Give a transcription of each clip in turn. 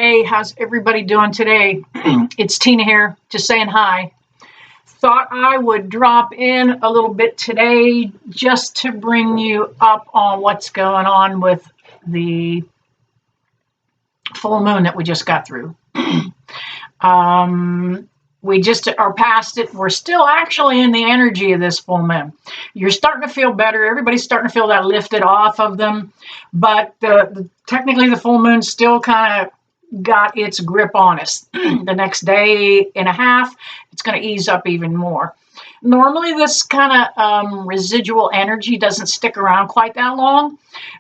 Hey, how's everybody doing today? It's Tina here, just saying hi. Thought I would drop in a little bit today just to bring you up on what's going on with the full moon that we just got through. We just are past it. We're still actually in the energy of this full moon. You're starting to feel better. Everybody's starting to feel that lifted off of them. But technically, the full moon still kind of got its grip on us. The next day and a half, it's going to ease up even more. Normally, this kind of residual energy doesn't stick around quite that long,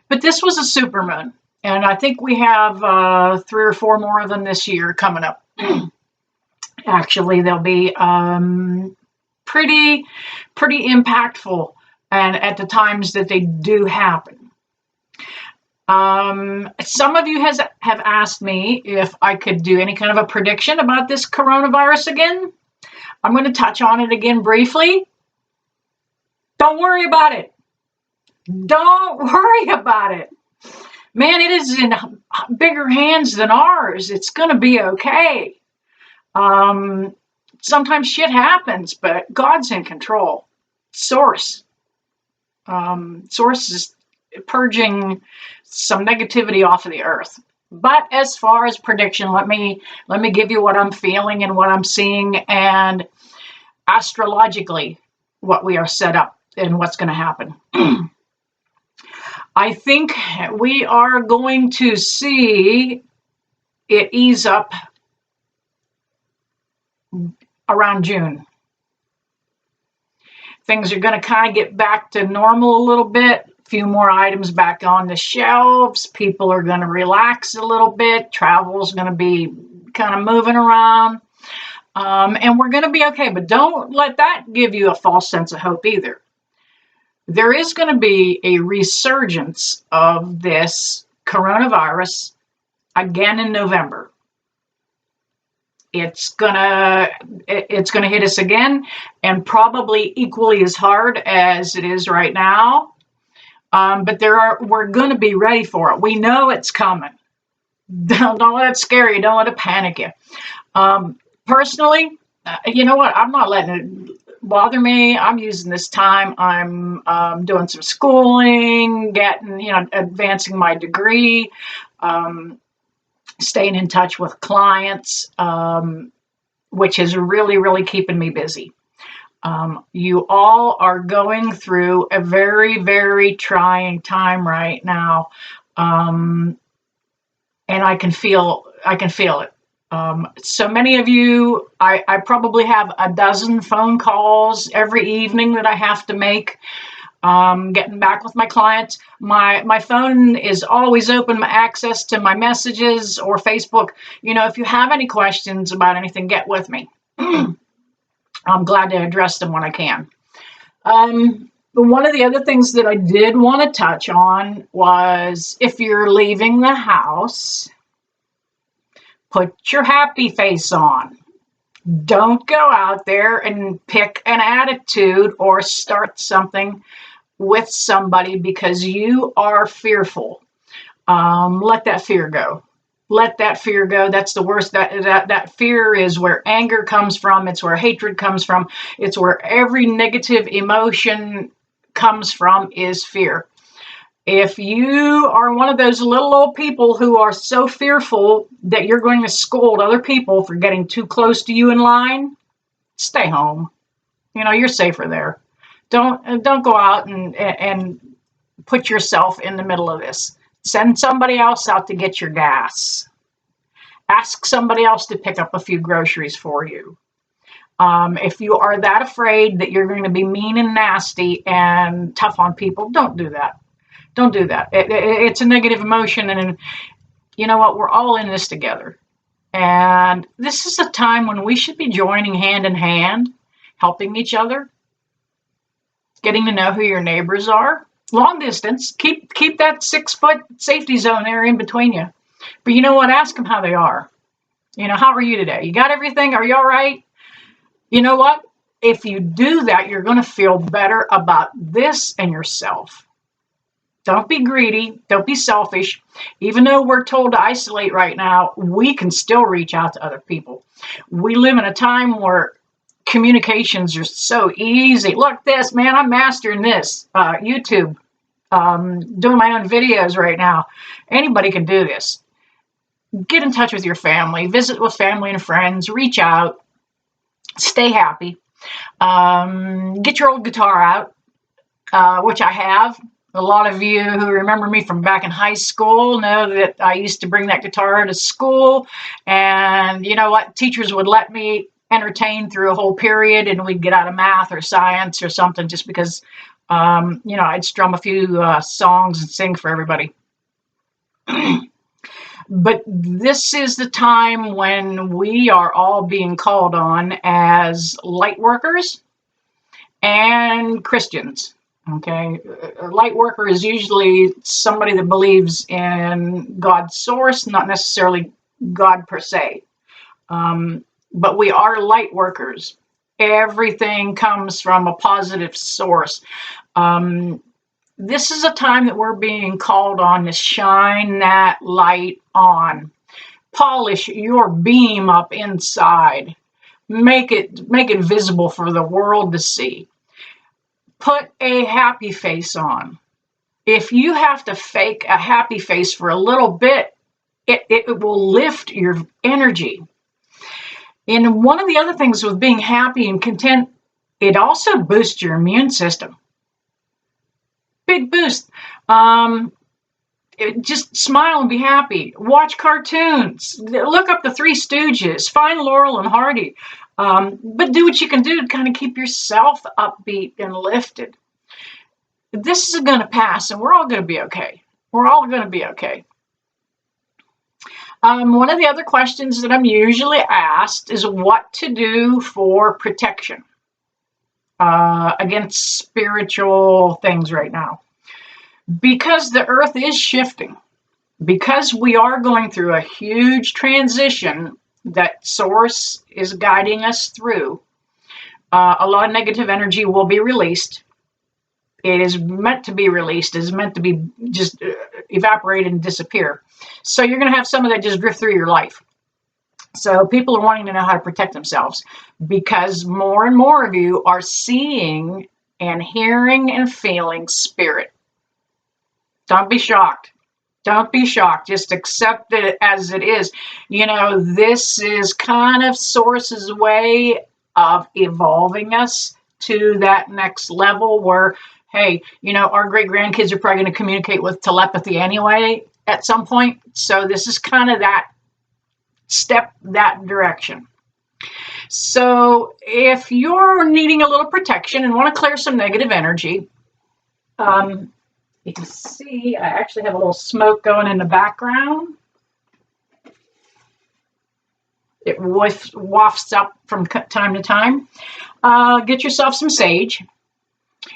but this was a supermoon. And I think we have 3 or 4 more of them this year coming up. Actually, they'll be pretty impactful, and at the times that they do happen. Some of you have asked me if I could do any kind of a prediction about this coronavirus again. I'm going to touch on it again briefly. Don't worry about it. Don't worry about it. Man, it is in bigger hands than ours. It's going to be okay. Sometimes shit happens, but God's in control. Source is purging some negativity off of the earth. But as far as prediction, let me give you what I'm feeling and what I'm seeing, and astrologically what we are set up and what's going to happen. I think we are going to see it ease up around June. Things are going to kind of get back to normal a little bit. A few more items back on the shelves. People are going to relax a little bit. Travel is going to be kind of moving around. And we're going to be okay. But don't let that give you a false sense of hope either. There is going to be a resurgence of this coronavirus again in November. It's gonna hit us again, and probably equally as hard as it is right now. But we're going to be ready for it. We know it's coming. Don't let it scare you. Don't let it panic you. Personally, you know what? I'm not letting it bother me. I'm using this time. I'm doing some schooling, advancing my degree. Staying in touch with clients, which is really keeping me busy. You all are going through a very trying time right now, and I can feel it. So many of you, I probably have a dozen phone calls every evening that I have to make. Getting back with my clients. My phone is always open, my access to my messages or Facebook. If you have any questions about anything, get with me. I'm glad to address them when I can. One of the other things that I did want to touch on was, if you're leaving the house, put your happy face on. Don't go out there and pick an attitude or start something with somebody because you are fearful. Let that fear go. Let that fear go. That's the worst. That fear is where anger comes from. It's where hatred comes from. It's where every negative emotion comes from, is fear. If you are one of those little old people who are so fearful that you're going to scold other people for getting too close to you in line, stay home. You're safer there. Don't go out and put yourself in the middle of this. Send somebody else out to get your gas. Ask somebody else to pick up a few groceries for you. If you are that afraid that you're going to be mean and nasty and tough on people, don't do that. Don't do that. It's a negative emotion, and you know what? We're all in this together. And this is a time when we should be joining hand in hand, helping each other, getting to know who your neighbors are. Long distance, keep that 6-foot safety zone there in between you. But you know what? Ask them how they are. How are you today? You got everything? Are you all right? You know what? If you do that, you're going to feel better about this and yourself. Don't be greedy. Don't be selfish. Even though we're told to isolate right now, we can still reach out to other people. We live in a time where communications are so easy. Look, this, man, I'm mastering this. YouTube, doing my own videos right now. Anybody can do this. Get in touch with your family, visit with family and friends, reach out, stay happy. Get your old guitar out, which I have. A lot of you who remember me from back in high school know that I used to bring that guitar to school, and you know what? Teachers would let me entertain through a whole period, and we'd get out of math or science or something just because, I'd strum a few songs and sing for everybody. But this is the time when we are all being called on as light workers and Christians. Okay, a light worker is usually somebody that believes in God's source, not necessarily God per se. But we are light workers. Everything comes from a positive source. This is a time that we're being called on to shine that light on. Polish your beam up inside. Make it visible for the world to see. Put a happy face on. If you have to fake a happy face for a little bit, it will lift your energy. And one of the other things with being happy and content, it also boosts your immune system. Big boost. Just smile and be happy. Watch cartoons. Look up the Three Stooges. Find Laurel and Hardy. But do what you can do to kind of keep yourself upbeat and lifted. This is going to pass, and we're all going to be okay. We're all going to be okay. One of the other questions that I'm usually asked is what to do for protection against spiritual things right now. Because the earth is shifting, because we are going through a huge transition that Source is guiding us through, a lot of negative energy will be released. It is meant to be released. It is meant to be just evaporate and disappear. So you're going to have some of that just drift through your life. So people are wanting to know how to protect themselves because more and more of you are seeing and hearing and feeling spirit. Don't be shocked. Don't be shocked. Just accept it as it is. This is kind of Source's way of evolving us to that next level where, hey, our great grandkids are probably going to communicate with telepathy anyway at some point. So this is kind of that step that direction. So if you're needing a little protection and want to clear some negative energy, you can see I actually have a little smoke going in the background. It wafts up from time to time. Get yourself some sage.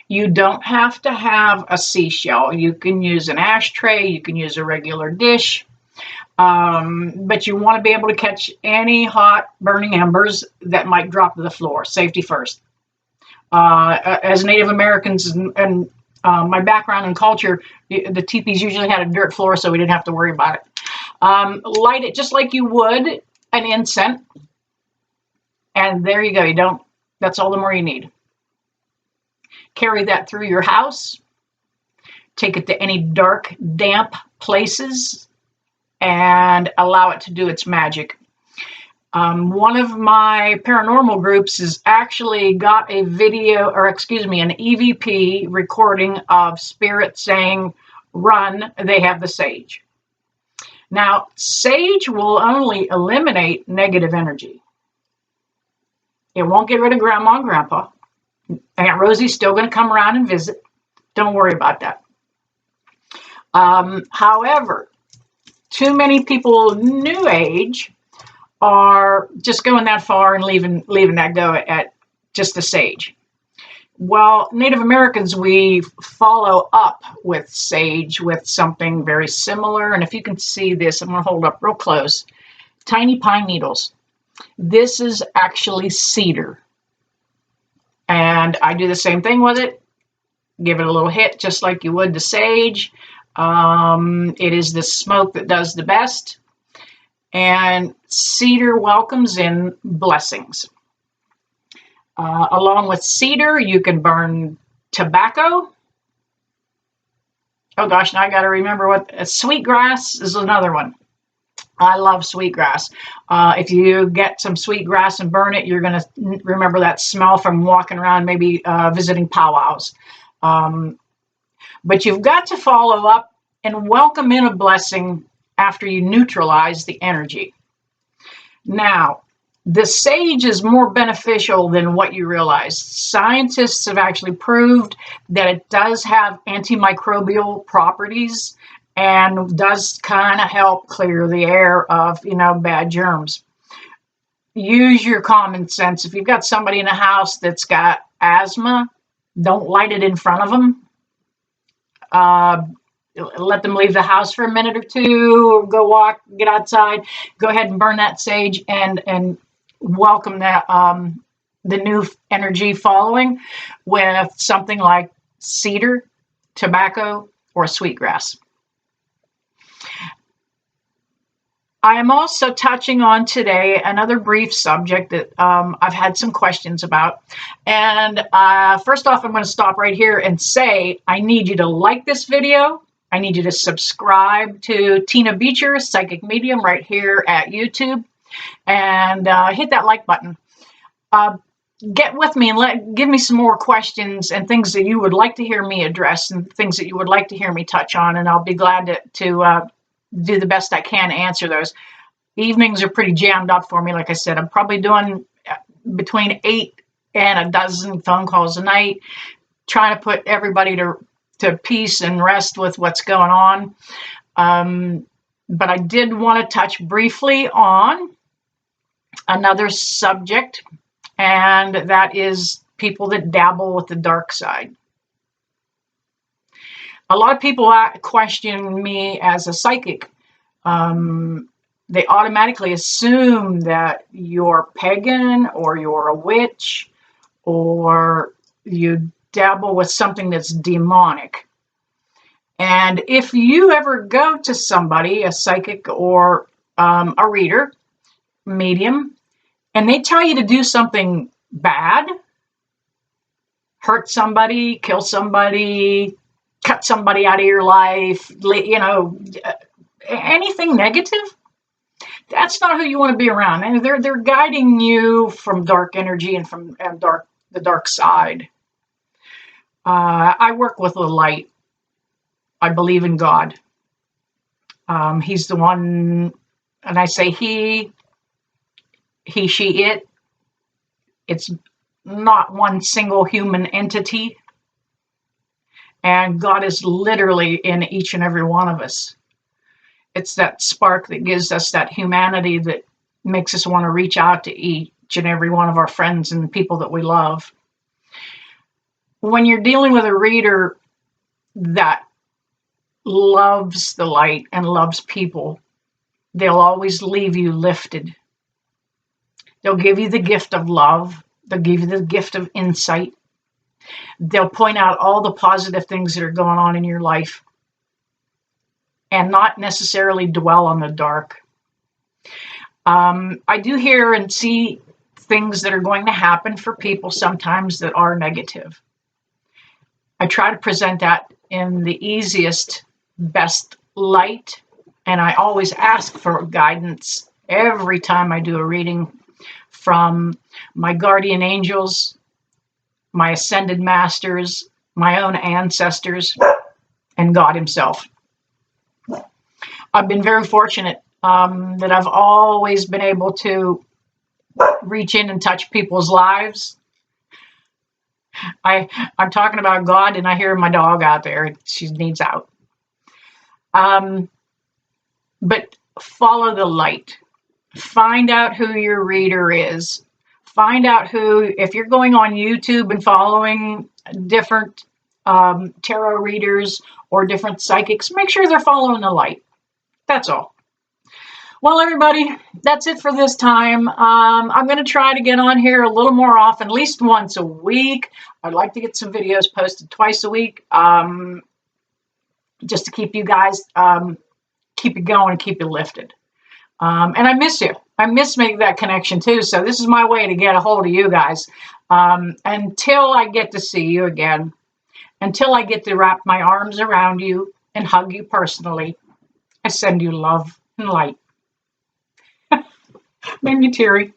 You don't have to have a seashell. You can use an ashtray. You can use a regular dish. But you want to be able to catch any hot burning embers that might drop to the floor. Safety first. As Native Americans and my background and culture, the teepees usually had a dirt floor, so we didn't have to worry about it. Light it just like you would an incense. And there you go. That's all the more you need. Carry that through your house. Take it to any dark, damp places and allow it to do its magic. One of my paranormal groups has actually got an EVP recording of spirit saying, run, they have the sage. Now, sage will only eliminate negative energy. It won't get rid of Grandma and Grandpa. Aunt Rosie's still going to come around and visit. Don't worry about that. However, too many people New Age are just going that far and leaving that go at just the sage. Well, Native Americans, we follow up with sage with something very similar. And if you can see this, I'm going to hold up real close. Tiny pine needles. This is actually cedar. And I do the same thing with it. Give it a little hit just like you would the sage. It is the smoke that does the best. And cedar welcomes in blessings. Along with cedar, you can burn tobacco. Oh gosh, now I got to remember what sweetgrass is another one. I love sweetgrass. If you get some sweetgrass and burn it, you're going to remember that smell from walking around, maybe visiting powwows. But you've got to follow up and welcome in a blessing after you neutralize the energy. Now, the sage is more beneficial than what you realize. Scientists have actually proved that it does have antimicrobial properties and does kind of help clear the air of, bad germs. Use your common sense. If you've got somebody in a house that's got asthma, don't light it in front of them. Let them leave the house for a minute or two, go walk, get outside, go ahead and burn that sage and welcome that the new energy following with something like cedar, tobacco, or sweetgrass. I am also touching on today another brief subject that I've had some questions about. And first off, I'm going to stop right here and say I need you to like this video. I need you to subscribe to Tina Beecher, Psychic Medium, right here at YouTube. And hit that like button. Get with me and give me some more questions and things that you would like to hear me address and things that you would like to hear me touch on. And I'll be glad to do the best I can to answer those. Evenings are pretty jammed up for me. Like I said, I'm probably doing between 8 and a dozen phone calls a night, trying to put everybody to peace and rest with what's going on. But I did want to touch briefly on another subject, and that is people that dabble with the dark side. A lot of people question me as a psychic. They automatically assume that you're pagan or you're a witch or you dabble with something that's demonic. And if you ever go to somebody, a psychic or a reader, medium, and they tell you to do something bad, hurt somebody, kill somebody, cut somebody out of your life, anything negative, that's not who you want to be around. And they're guiding you from dark energy and from the dark side. I work with the light. I believe in God. He's the one, and I say he, she, it. It's not one single human entity. And God is literally in each and every one of us. It's that spark that gives us that humanity that makes us want to reach out to each and every one of our friends and people that we love. When you're dealing with a reader that loves the light and loves people, they'll always leave you lifted. They'll give you the gift of love. They'll give you the gift of insight. They'll point out all the positive things that are going on in your life and not necessarily dwell on the dark. I do hear and see things that are going to happen for people sometimes that are negative. I try to present that in the easiest, best light, and I always ask for guidance every time I do a reading from my guardian angels, my ascended masters, my own ancestors, and God himself. I've been very fortunate that I've always been able to reach in and touch people's lives. I'm talking about God, and I hear my dog out there. She needs out. But follow the light. Find out who your reader is. Find out who, if you're going on YouTube and following different tarot readers or different psychics, make sure they're following the light. That's all. Well, everybody, that's it for this time. I'm going to try to get on here a little more often, at least once a week. I'd like to get some videos posted twice a week, just to keep you guys, keep you going and keep you lifted. And I miss you. I miss making that connection too. So this is my way to get a hold of you guys. Until I get to see you again, until I get to wrap my arms around you and hug you personally, I send you love and light. Made me teary.